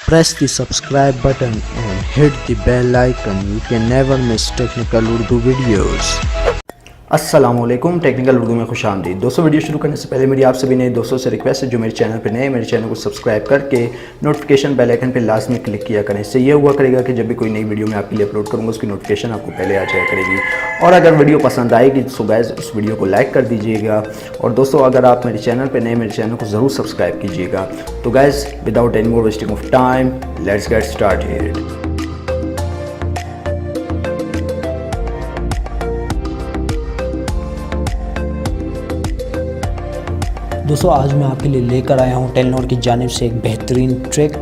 Press the subscribe button and hit the bell icon. You can never miss technical Urdu videos. अस्सलामुअलैकुम, technical Urdu में खुश आमदीद। दोस्तों, video शुरू करने से पहले मेरी आप सभी नए दोस्तों से रिक्वेस्ट है, जो मेरे चैनल पर नए, मेरे चैनल को सब्सक्राइब करके नोटिफिकेशन बेल आइकन पर लाजमी क्लिक किया करें। इससे ये हुआ करेगा कि जब भी कोई नई वीडियो मैं आपके लिए अपलोड करूँगा उसकी नोटिफिकेशन आपको पहले आ जाया करेगी। और अगर वीडियो पसंद आएगी तो गाइस उस वीडियो को लाइक कर दीजिएगा। और दोस्तों, अगर आप मेरे चैनल पर नए, मेरे चैनल को ज़रूर सब्सक्राइब कीजिएगा। तो guys, without any more wasting of time, let's get started. दोस्तों, आज मैं आपके लिए लेकर आया हूँ टेलीनॉर की जानिब से एक बेहतरीन ट्रिक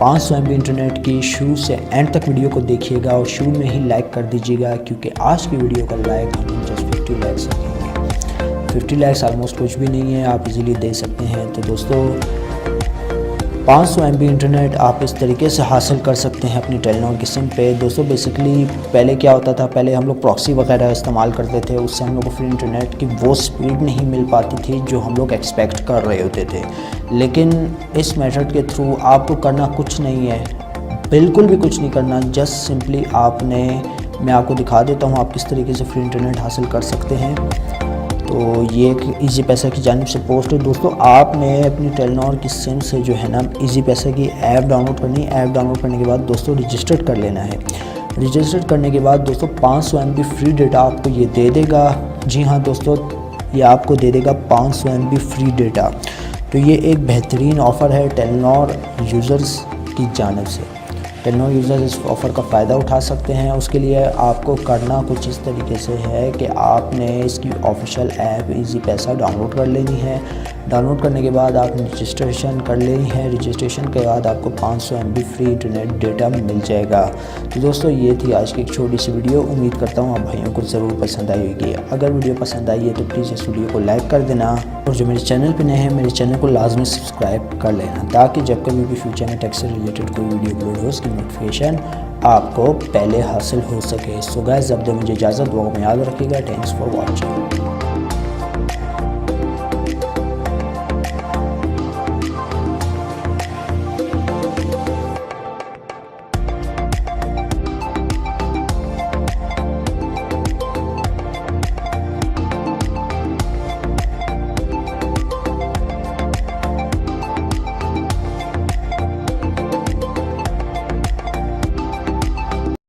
500 MB इंटरनेट की। शुरू से एंड तक वीडियो को देखिएगा और शुरू में ही लाइक कर दीजिएगा, क्योंकि आज की वीडियो का लाइक हम जस्ट 50 लाइक्स रखेंगे। 50 लाइक्स ऑलमोस्ट कुछ भी नहीं है, आप इजीली दे सकते हैं। तो दोस्तों, 500 MB इंटरनेट आप इस तरीके से हासिल कर सकते हैं अपनी टेलीनॉर की सिम पे। दोस्तों, बेसिकली पहले क्या होता था, पहले हम लोग प्रॉक्सी वगैरह इस्तेमाल करते थे, उससे हम लोग को फ्री इंटरनेट की वो स्पीड नहीं मिल पाती थी जो हम लोग एक्सपेक्ट कर रहे होते थे। लेकिन इस मेथड के थ्रू आपको करना कुछ नहीं है, बिल्कुल भी कुछ नहीं करना। जस्ट सिंपली मैं आपको दिखा देता हूँ आप किस तरीके से फ्री इंटरनेट हासिल कर सकते हैं। तो ये एक ईजी पैसा की जानिब से पोस्ट है। दोस्तों, आपने अपनी टेलीनॉर की सिम से जो है ना ईजी पैसा की ऐप डाउनलोड करनी है। ऐप डाउनलोड करने के बाद दोस्तों रजिस्टर कर लेना है। रजिस्टर करने के बाद दोस्तों 500 MB फ्री डेटा आपको ये दे देगा। जी हाँ दोस्तों, ये आपको दे देगा 500 MB फ्री डेटा। तो ये एक बेहतरीन ऑफ़र है टेलीनॉर यूज़र्स की जानिब से। टेलीनॉर यूज़र्स इस ऑफ़र का फ़ायदा उठा सकते हैं। उसके लिए आपको करना कुछ इस तरीके से है कि आपने इसकी ऑफिशियल ऐप ईजी पैसा डाउनलोड कर लेनी है। डाउनलोड करने के बाद आपने रजिस्ट्रेशन कर लेनी है। रजिस्ट्रेशन के बाद आपको 500 MB फ्री इंटरनेट डेटा मिल जाएगा। तो दोस्तों, ये थी आज की एक छोटी सी वीडियो। उम्मीद करता हूँ आप भाइयों को ज़रूर पसंद आई होगी। अगर वीडियो पसंद आई है तो प्लीज़ इस वीडियो को लाइक कर देना, और जो मेरे चैनल पर नए हैं मेरे चैनल को लाजमी सब्सक्राइब कर लेना, ताकि जब कभी भी फ्यूचर में टेक से रिलेटेड कोई वीडियो अपलोड हो उसकी नोटिफिकेशन आपको पहले हासिल हो सके। सो गाइस, अब दे मुझे इजाज़त, दुआ में याद रखिएगा। Thanks for watching.